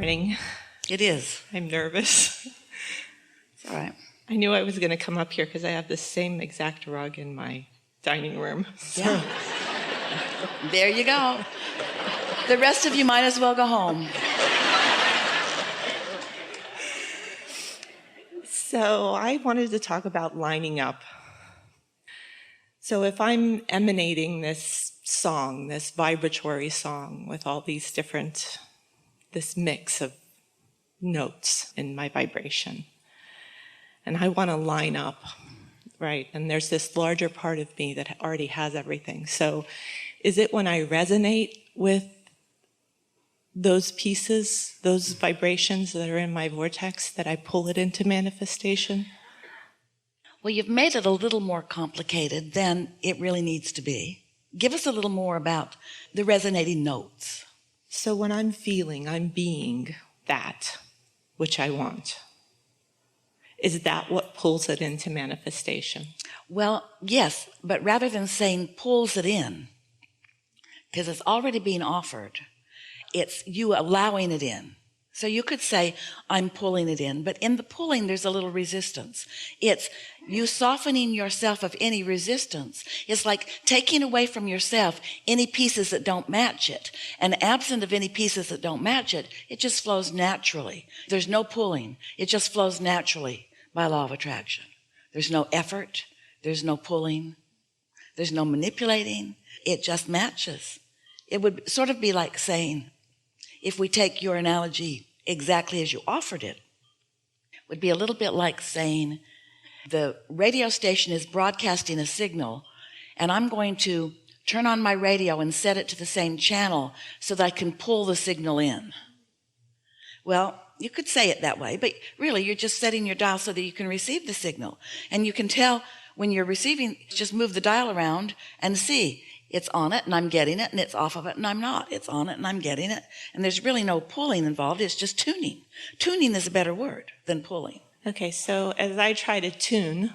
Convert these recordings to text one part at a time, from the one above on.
morning. It is. I'm nervous. It's all right. I knew I was going to come up here because I have the same exact rug in my dining room. Yeah. There you go. The rest of you might as well go home. So I wanted to talk about lining up. So if I'm emanating this song, this vibratory song with all these different, this mix of notes in my vibration, and I want to line up, right? And there's this larger part of me that already has everything. So is it when I resonate with those pieces, those vibrations that are in my vortex, that I pull it into manifestation? Well, you've made it a little more complicated than it really needs to be. Give us a little more about the resonating notes. So when I'm feeling, I'm being that which I want. Is that what pulls it into manifestation? Well, yes, but rather than saying pulls it in, because it's already being offered, it's you allowing it in. So you could say, I'm pulling it in, but in the pulling, there's a little resistance. It's you softening yourself of any resistance. It's like taking away from yourself any pieces that don't match it. And absent of any pieces that don't match it, it just flows naturally. There's no pulling. It just flows naturally by law of attraction. There's no effort. There's no pulling. There's no manipulating. It just matches. It would sort of be like saying, if we take your analogy exactly as you offered it, would be a little bit like saying the radio station is broadcasting a signal and I'm going to turn on my radio and set it to the same channel so that I can pull the signal in. Well, you could say it that way, but really you're just setting your dial so that you can receive the signal. And you can tell when you're receiving, just move the dial around and see. It's on it and I'm getting it, and it's off of it and I'm not. It's on it and I'm getting it. And there's really no pulling involved. It's just tuning. Tuning is a better word than pulling. Okay, so as I try to tune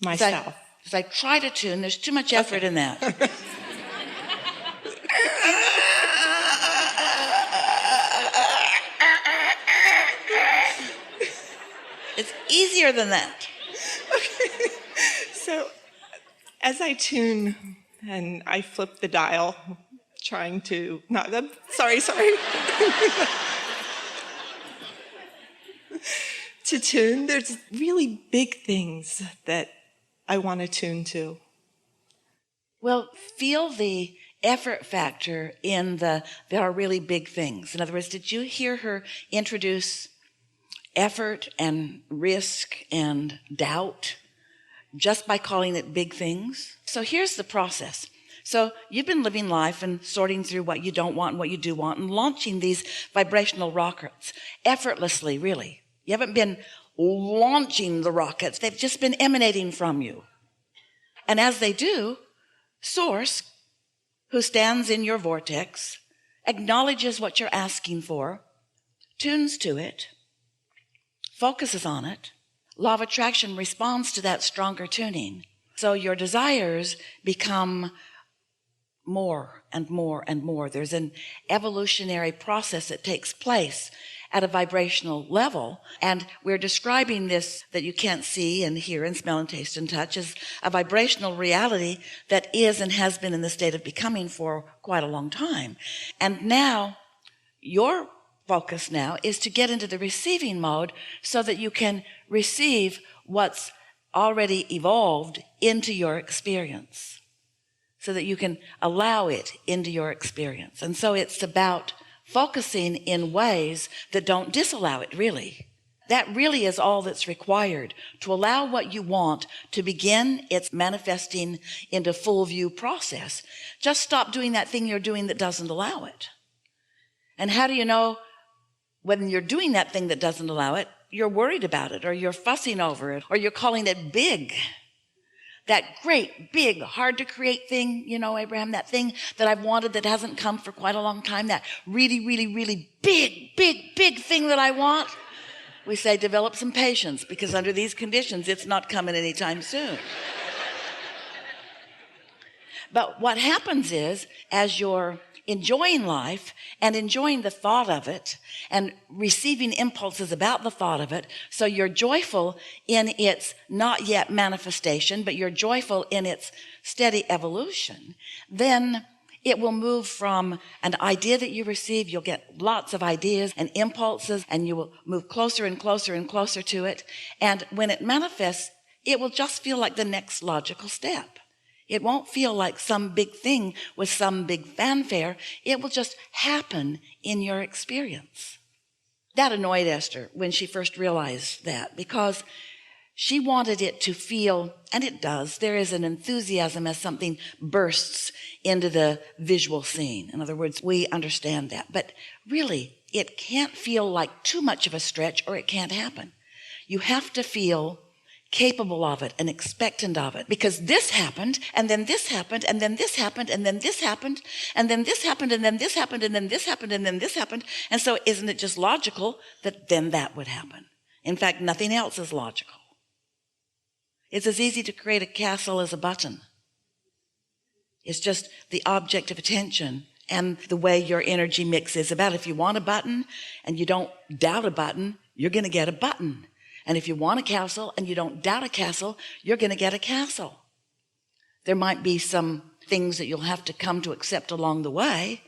myself. As I try to tune, there's too much effort in that. It's easier than that. Okay, so as I tune, and I flip the dial, trying to, sorry. To tune, there's really big things that I want to tune to. Well, feel the effort factor in there are really big things. In other words, did you hear her introduce effort and risk and doubt just by calling it big things? So here's the process. So you've been living life and sorting through what you don't want and what you do want and launching these vibrational rockets effortlessly, really. You haven't been launching the rockets. They've just been emanating from you. And as they do, Source, who stands in your vortex, acknowledges what you're asking for, tunes to it, focuses on it. Law of attraction responds to that stronger tuning. So your desires become more and more and more. There's an evolutionary process that takes place at a vibrational level. And we're describing this that you can't see and hear and smell and taste and touch as a vibrational reality that is and has been in the state of becoming for quite a long time. And now your focus now is to get into the receiving mode so that you can receive what's already evolved into your experience, so that you can allow it into your experience. And so it's about focusing in ways that don't disallow it, really. That really is all that's required to allow what you want to begin its manifesting into full view process. Just stop doing that thing you're doing that doesn't allow it. And how do you know when you're doing that thing that doesn't allow it? You're worried about it, or you're fussing over it, or you're calling it big. That great, big, hard to create thing, you know, Abraham, that thing that I've wanted that hasn't come for quite a long time, that really, really, really big, big, big thing that I want. We say develop some patience, because under these conditions, it's not coming anytime soon. But what happens is, as you're enjoying life and enjoying the thought of it and receiving impulses about the thought of it. So you're joyful in its not yet manifestation, but you're joyful in its steady evolution. Then it will move from an idea that you receive. You'll get lots of ideas and impulses, and you will move closer and closer and closer to it. And when it manifests, it will just feel like the next logical step. It won't feel like some big thing with some big fanfare. It will just happen in your experience. That annoyed Esther when she first realized that, because she wanted it to feel, and it does, there is an enthusiasm as something bursts into the visual scene. In other words, we understand that. But really, it can't feel like too much of a stretch, or it can't happen. You have to feel capable of it and expectant of it, because this happened, and then this happened, and then this happened, and then this happened, and then this happened, and then this happened, and then this happened, and then this happened. And so isn't it just logical that then that would happen? In fact, nothing else is logical. It's as easy to create a castle as a button. It's just the object of attention and the way your energy mix is about. If you want a button and you don't doubt a button, you're going to get a button. And if you want a castle and you don't doubt a castle, you're going to get a castle. There might be some things that you'll have to come to accept along the way,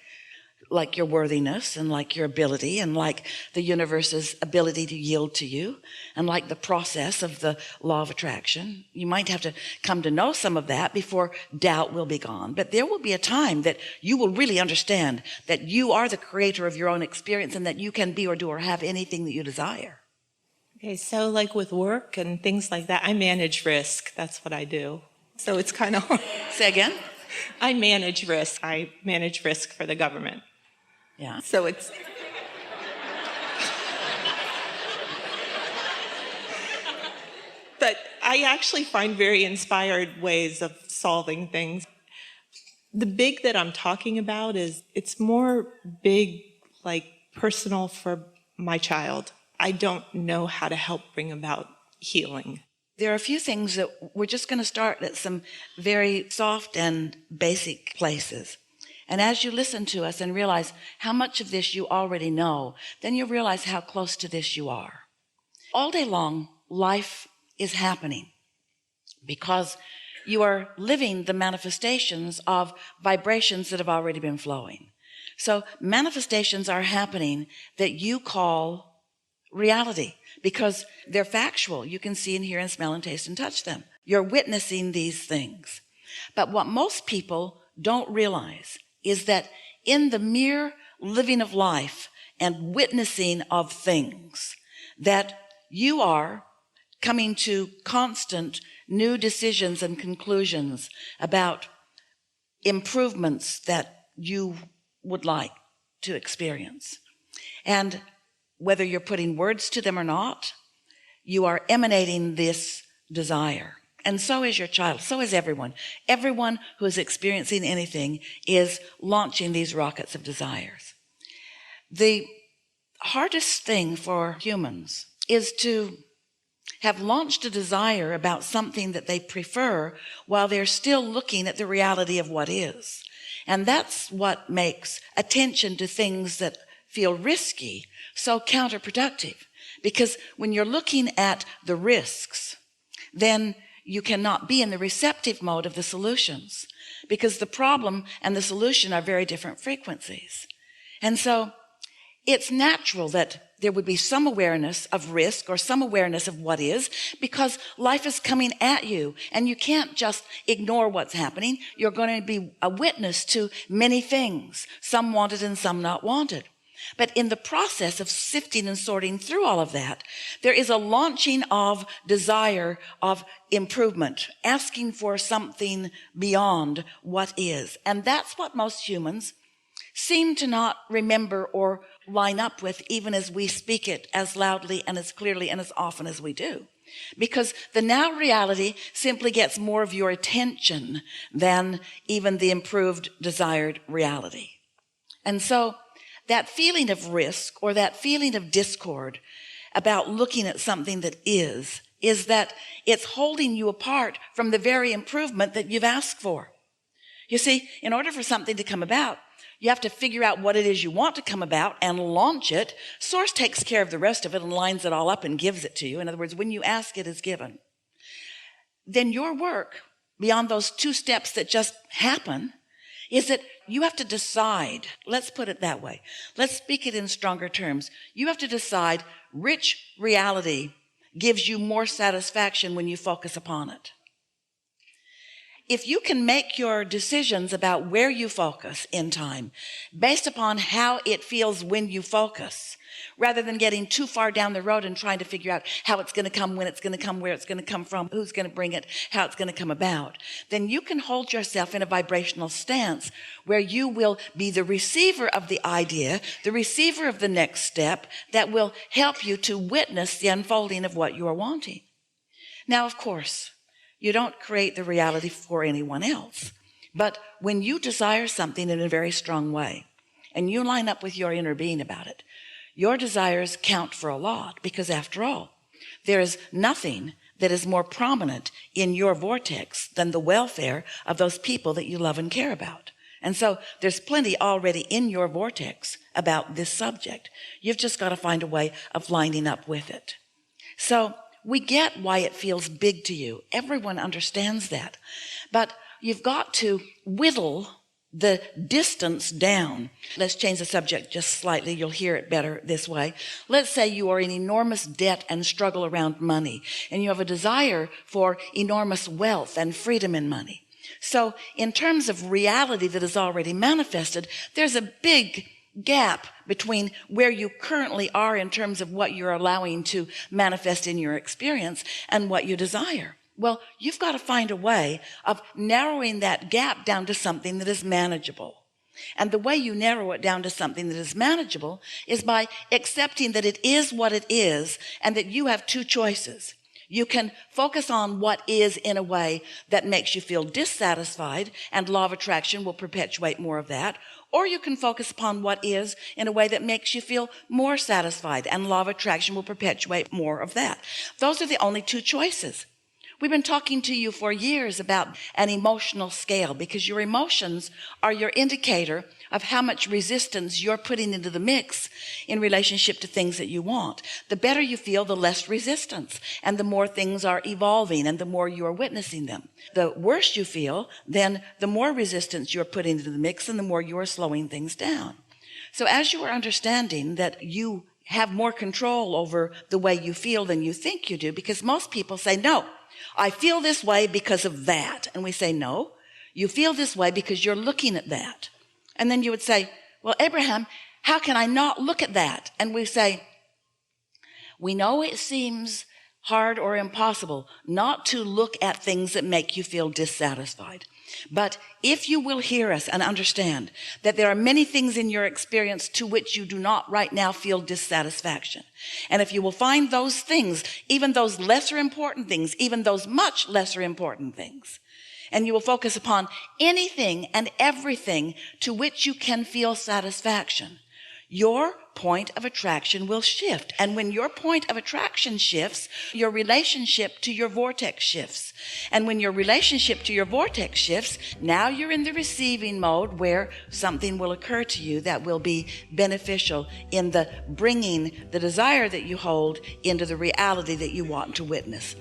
like your worthiness and like your ability and like the universe's ability to yield to you and like the process of the law of attraction. You might have to come to know some of that before doubt will be gone. But there will be a time that you will really understand that you are the creator of your own experience and that you can be or do or have anything that you desire. Okay, so like with work and things like that, I manage risk. That's what I do. So it's kind of hard. Say again? I manage risk. I manage risk for the government. Yeah. So it's... But I actually find very inspired ways of solving things. The big that I'm talking about is, it's more big, like personal for my child. I don't know how to help bring about healing. There are a few things that we're just going to start at some very soft and basic places. And as you listen to us and realize how much of this you already know, then you'll realize how close to this you are. All day long, life is happening because you are living the manifestations of vibrations that have already been flowing. So manifestations are happening that you call reality because they're factual. You can see and hear and smell and taste and touch them. You're witnessing these things. But what most people don't realize is that in the mere living of life and witnessing of things, that you are coming to constant new decisions and conclusions about improvements that you would like to experience. And whether you're putting words to them or not, you are emanating this desire. And so is your child. So is everyone. Everyone who is experiencing anything is launching these rockets of desires. The hardest thing for humans is to have launched a desire about something that they prefer while they're still looking at the reality of what is. And that's what makes attention to things that feel risky so counterproductive. Because when you're looking at the risks, then you cannot be in the receptive mode of the solutions, because the problem and the solution are very different frequencies. And so it's natural that there would be some awareness of risk or some awareness of what is, because life is coming at you and you can't just ignore what's happening. You're going to be a witness to many things, some wanted and some not wanted. But in the process of sifting and sorting through all of that, there is a launching of desire of improvement, asking for something beyond what is. And that's what most humans seem to not remember or line up with, even as we speak it as loudly and as clearly and as often as we do. Because the now reality simply gets more of your attention than even the improved desired reality. And so that feeling of risk or that feeling of discord about looking at something that is that it's holding you apart from the very improvement that you've asked for. You see, in order for something to come about, You have to figure out what it is you want to come about and launch it. Source takes care of the rest of it and lines it all up and gives it to you. In other words, when you ask, it is given. Then your work, beyond those 2 steps that just happen, is that you have to decide. Let's put it that way. Let's speak it in stronger terms. You have to decide which reality gives you more satisfaction when you focus upon it. If you can make your decisions about where you focus in time based upon how it feels when you focus, rather than getting too far down the road and trying to figure out how it's going to come, when it's going to come, where it's going to come from, who's going to bring it, how it's going to come about, then you can hold yourself in a vibrational stance where you will be the receiver of the idea, the receiver of the next step that will help you to witness the unfolding of what you are wanting. Now, of course, you don't create the reality for anyone else. But when you desire something in a very strong way, and you line up with your inner being about it, your desires count for a lot, because after all, there is nothing that is more prominent in your vortex than the welfare of those people that you love and care about. And so there's plenty already in your vortex about this subject. You've just got to find a way of lining up with it. So we get why it feels big to you. Everyone understands that. But you've got to whittle the distance down. Let's change the subject just slightly. You'll hear it better this way. Let's say you are in enormous debt and struggle around money, and you have a desire for enormous wealth and freedom in money. So in terms of reality that is already manifested, there's a big gap between where you currently are in terms of what you're allowing to manifest in your experience and what you desire. Well, you've got to find a way of narrowing that gap down to something that is manageable. And the way you narrow it down to something that is manageable is by accepting that it is what it is and that you have 2 choices. You can focus on what is in a way that makes you feel dissatisfied, and law of attraction will perpetuate more of that. Or you can focus upon what is in a way that makes you feel more satisfied, and law of attraction will perpetuate more of that. Those are the only 2 choices. We've been talking to you for years about an emotional scale, because your emotions are your indicator of how much resistance you're putting into the mix in relationship to things that you want. The better you feel, the less resistance, and the more things are evolving and the more you are witnessing them. The worse you feel, then the more resistance you're putting into the mix and the more you are slowing things down. So as you are understanding that you have more control over the way you feel than you think you do, because most people say, no, I feel this way because of that. And we say, no, you feel this way because you're looking at that. And then you would say, well, Abraham, how can I not look at that? And we say, we know it seems hard or impossible not to look at things that make you feel dissatisfied. But if you will hear us and understand that there are many things in your experience to which you do not right now feel dissatisfaction, and if you will find those things, even those lesser important things, even those much lesser important things, and you will focus upon anything and everything to which you can feel satisfaction, your point of attraction will shift. And when your point of attraction shifts, your relationship to your vortex shifts. And when your relationship to your vortex shifts, now you're in the receiving mode where something will occur to you that will be beneficial in the bringing the desire that you hold into the reality that you want to witness.